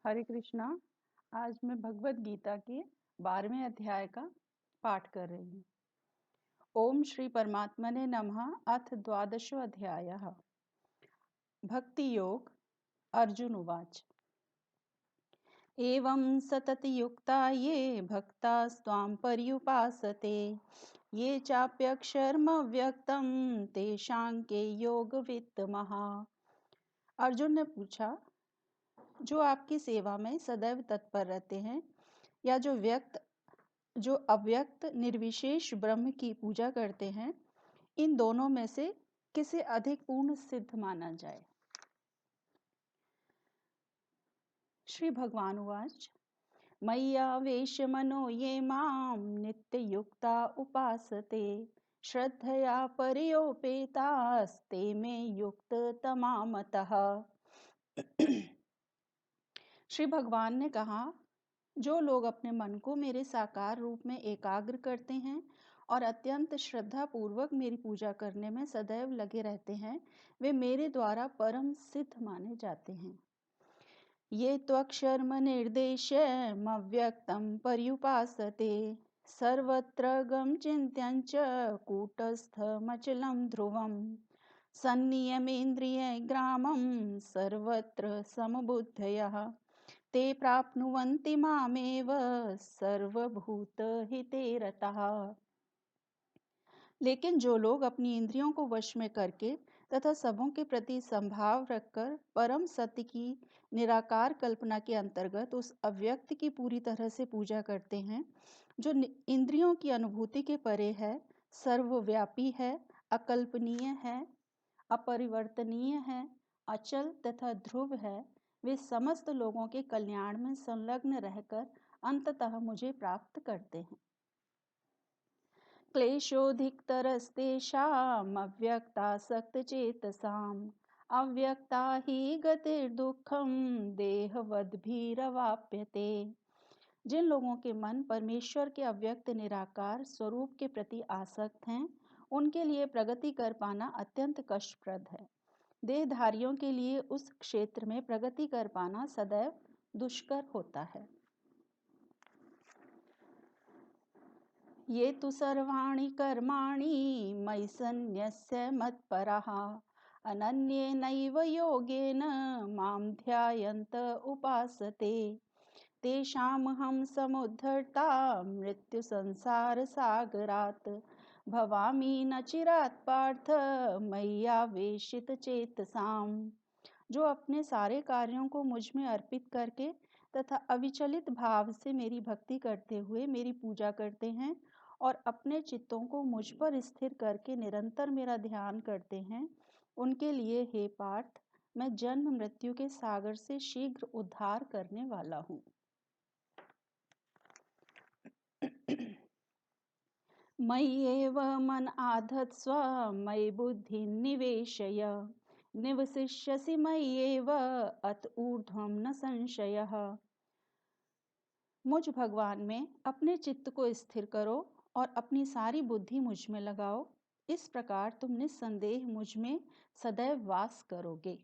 हरे कृष्णा। आज मैं भगवत गीता के 12वें अध्याय का पाठ कर रही हूँ। ओम श्री परमात्मने नमः। अथ द्वादशो अध्यायः। भक्ति योग। अर्जुन उवाच। एवं सततयुक्ता ये भक्तास्त्वां पर्युपासते ये चाप्यक्षरमव्यक्तं तेषां के योगवित्तमः। अर्जुन ने पूछा, जो आपकी सेवा में सदैव तत्पर रहते हैं या जो अव्यक्त निर्विशेष ब्रह्म की पूजा करते हैं, इन दोनों में से किसे अधिक पूर्ण सिद्ध माना जाए। श्री भगवान उवाच। मय्यावेश्य मनो ये मां नित्ययुक्ता उपासते श्रद्धया पर्योपेतास्ते मे युक्त तमामतः। श्री भगवान ने कहा, जो लोग अपने मन को मेरे साकार रूप में एकाग्र करते हैं और अत्यंत श्रद्धा पूर्वक मेरी पूजा करने में सदैव लगे रहते हैं, वे मेरे द्वारा परम सिद्ध माने जाते हैं। ये त्वक्षर्म निर्देशमव्यक्तं पर्युपासते सर्वत्र गम चिन्त्यञ्च कूटस्थमचलं ध्रुवम् सन्नियमेन्द्रिय ग्रामं सर्वत्र समबुद्धयः ते प्राप्नुवन्ति मामेव सर्वभूतहिते रताः। लेकिन जो लोग अपनी इंद्रियों को वश में करके तथा सबों के प्रति संभाव रखकर परम सत्य की निराकार कल्पना के अंतर्गत उस अव्यक्त की पूरी तरह से पूजा करते हैं, जो इंद्रियों की अनुभूति के परे है, सर्वव्यापी है, अकल्पनीय है, अपरिवर्तनीय है, अचल तथा ध्रुव है, वे समस्त लोगों के कल्याण में संलग्न रहकर अंततः मुझे प्राप्त करते हैं। क्लेशोऽधिकतरस्तेषामव्यक्तासक्तचेतसाम् अव्यक्ता हि गतिर्दुःखं देहवद्भिरवाप्यते। जिन लोगों के मन परमेश्वर के अव्यक्त निराकार स्वरूप के प्रति आसक्त हैं, उनके लिए प्रगति कर पाना अत्यंत कष्टप्रद है। देहधारियों के लिए उस क्षेत्र में प्रगति कर पाना सदैव दुष्कर होता है। ये तु सर्वाणि कर्माणि मयि सन्न्यस्य मत्पराः अनन्येनैव योगेन मां ध्यायन्त उपासते तेषामहं समुद्धर्ता मृत्युसंसारसागरात् भवामि न चिरात् पार्थ मय्यावेशितचेतसाम्। जो अपने सारे कार्यों को मुझ में अर्पित करके तथा अविचलित भाव से मेरी भक्ति करते हुए मेरी पूजा करते हैं और अपने चित्तों को मुझ पर स्थिर करके निरंतर मेरा ध्यान करते हैं, उनके लिए हे पार्थ, मैं जन्म मृत्यु के सागर से शीघ्र उद्धार करने वाला हूँ। मय्येव मन आधत्स्व मयि बुद्धि निवेशय निवसिष्यसि मय्येव अत ऊर्ध्वं न संशयः। मुझ भगवान में अपने चित्त को स्थिर करो और अपनी सारी बुद्धि मुझ में लगाओ। इस प्रकार तुम निस्संदेह मुझ में सदैव वास करोगे।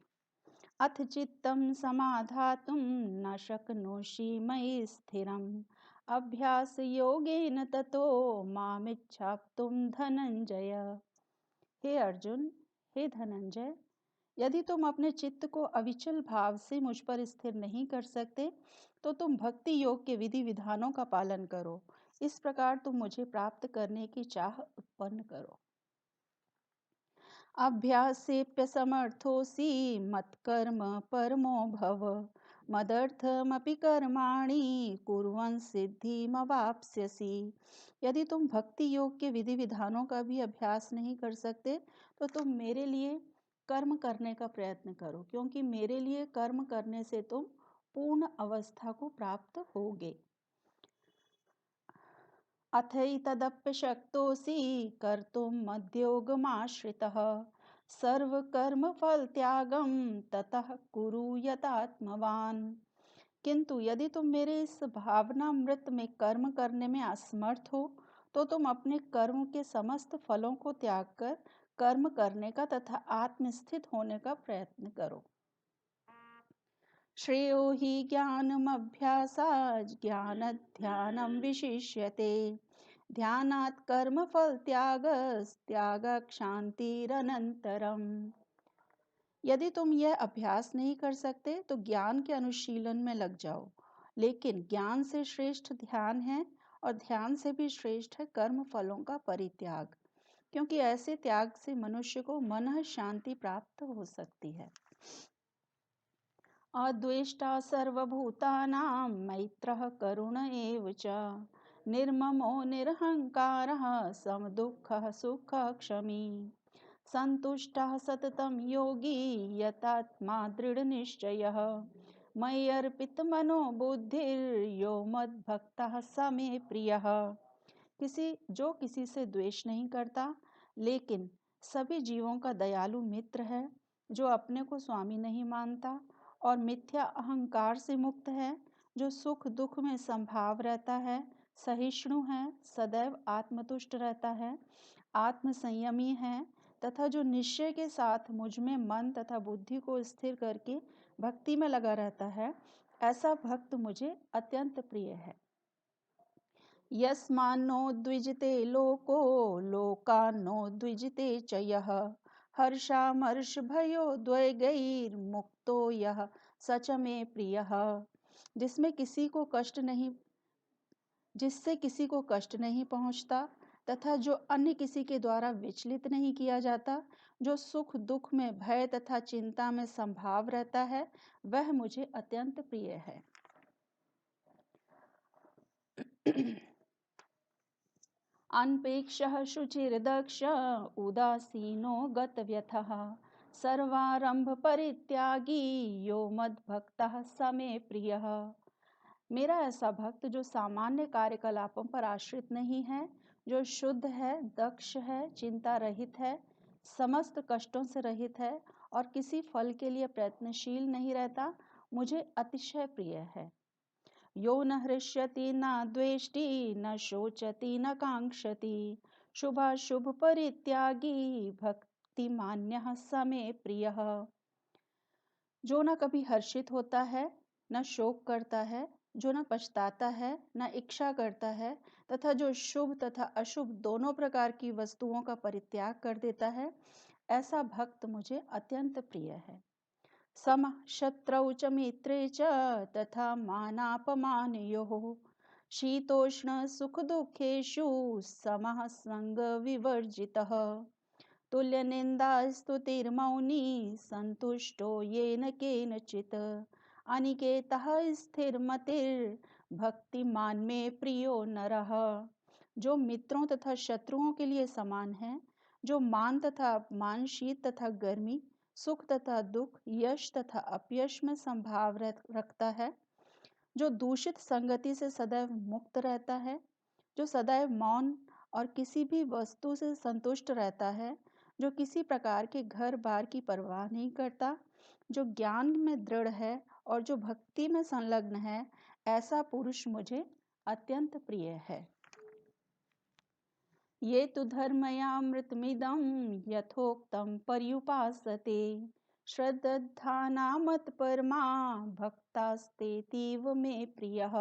अथ चित्तं समाधातुं न शक्नोषि मयि स्थिरम् अभ्यास योगेन ततो मामिच्छाप्तुं धनंजय। हे अर्जुन, हे धनंजय, यदि तुम अपने चित्त को अविचल भाव से मुझ पर स्थिर नहीं कर सकते, तो तुम भक्ति योग के विधि विधानों का पालन करो। इस प्रकार तुम मुझे प्राप्त करने की चाह उत्पन्न करो। अभ्यासेऽप्यसमर्थोऽसि मत्कर्म परमो भव मदर्थमपि कर्माणि कुर्वन् सिद्धिमवाप्स्यसि। यदि तुम भक्ति योग के विधि विधानों का भी अभ्यास नहीं कर सकते, तो तुम मेरे लिए कर्म करने का प्रयत्न करो, क्योंकि मेरे लिए कर्म करने से तुम पूर्ण अवस्था को प्राप्त होगे। अथैतदप्यशक्तोऽसि कर्तुं मद्योगमाश्रितः सर्वकर्मफलत्यागं ततः कुरु यतात्मवान्। किंतु यदि तुम मेरे इस भावनामृत में कर्म करने में असमर्थ हो, तो तुम अपने कर्म के समस्त फलों को त्याग कर कर्म करने का तथा आत्मस्थित होने का प्रयत्न करो। श्रेयो हि ज्ञानमभ्यासात् ज्ञानध्यानं विशिष्यते। ध्यानात् कर्मफल त्यागः क्षान्तिरनन्तरम्। यदि तुम यह अभ्यास नहीं कर सकते तो ज्ञान के अनुशीलन में लग जाओ, लेकिन ज्ञान से श्रेष्ठ ध्यान है और ध्यान से भी श्रेष्ठ है कर्म फलों का परित्याग, क्योंकि ऐसे त्याग से मनुष्य को मन शांति प्राप्त हो सकती है। अद्वेष्टा सर्वभूतानां मैत्रः करुण एव च निर्ममो निरहंकारः समदुःखः सुखक्षमी संतुष्टः सततं योगी यतात्मा दृढ़निश्चयः मयि अर्पितमनो बुद्धिर्यो मद्भक्तः स मे प्रियः। किसी से द्वेष नहीं करता, लेकिन सभी जीवों का दयालु मित्र है, जो अपने को स्वामी नहीं मानता और मिथ्या अहंकार से मुक्त है, जो सुख दुख में संभाव रहता है, सहिष्णु है, सदैव आत्मतुष्ट रहता है, आत्म संयमी है तथा जो निश्चय के साथ मुझ में मन तथा बुद्धि को स्थिर करके भक्ति में लगा रहता है, ऐसा भक्त मुझे अत्यंत प्रिय है। यस्मान्नो द्विजते लोको लोकान्नो द्विजते च यः हर्षामर्षभयो द्वैगैर्मुक्तो यः स च मे प्रियः। जिससे किसी को कष्ट नहीं पहुंचता तथा जो अन्य किसी के द्वारा विचलित नहीं किया जाता, जो सुख दुख में भय तथा चिंता में संभाव रहता है, वह मुझे अत्यंत प्रिय है। अनपेक्षः शुचिर्दक्ष उदासीनो गतव्यथः सर्वारंभ परित्यागी यो मद्भक्तः स मे प्रियः। मेरा ऐसा भक्त जो सामान्य कार्यकलापों पर आश्रित नहीं है, जो शुद्ध है, दक्ष है, चिंता रहित है, समस्त कष्टों से रहित है और किसी फल के लिए प्रयत्नशील नहीं रहता, मुझे अतिशय प्रिय है। यो न हृष्यति न द्वेष्टि न शोचति न कांक्षति शुभाशुभ परित्यागी भक्तिमान्यः स मे प्रियः। जो न कभी हर्षित होता है, न शोक करता है, जो न पछताता है, न इच्छा करता है तथा जो शुभ तथा अशुभ दोनों प्रकार की वस्तुओं का परित्याग कर देता है, ऐसा भक्त मुझे अत्यंत प्रिय है। समः शत्रौ च मित्रे च तथा मानापमानयोः शीतोष्ण सुख दुःखेषु समः संग विवर्जितः तुल्यनिन्दा स्तुतिर्मौनी संतुष्टो येन केनचित् अनिकेतः स्थिरमतिर्भक्तिमान में प्रियो नरः। जो मित्रों तथा शत्रुओं के लिए समान है, जो मान तथा अपमान, शीत तथा गर्मी, सुख तथा दुख, यश तथा अपयश में संभाव रखता है, जो दूषित संगति से सदैव मुक्त रहता है, जो सदैव मौन और किसी भी वस्तु से संतुष्ट रहता है, जो किसी प्रकार के घर बार की परवाह नहीं करता, जो ज्ञान में दृढ़ है और जो भक्ति में संलग्न है, ऐसा पुरुष मुझे अत्यंत प्रिय है। ये तु धर्मयामृतमिदं यथोक्तं पर्युपासते श्रद्धाना मत्परमा भक्तास्तेतीव मे प्रियः।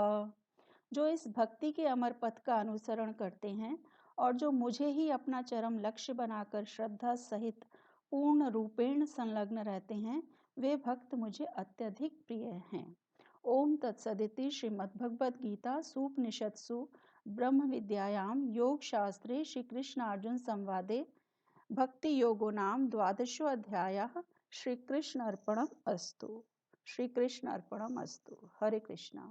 जो इस भक्ति के अमर पथ का अनुसरण करते हैं और जो मुझे ही अपना चरम लक्ष्य बनाकर श्रद्धा सहित पूर्ण रूपेण संलग्न रहते हैं, वे भक्त मुझे अत्यधिक प्रिय हैं। ओम तत्सदिति श्रीमद्भगवद्गीता सूपनिषत्सु ब्रह्म विद्यायां योग शास्त्रे श्री कृष्ण अर्जुन संवादे भक्ति योगो नाम द्वादशो अध्यायः। श्री कृष्ण अर्पणम अस्तु। श्री कृष्ण अर्पणम अस्तु। हरे कृष्णा।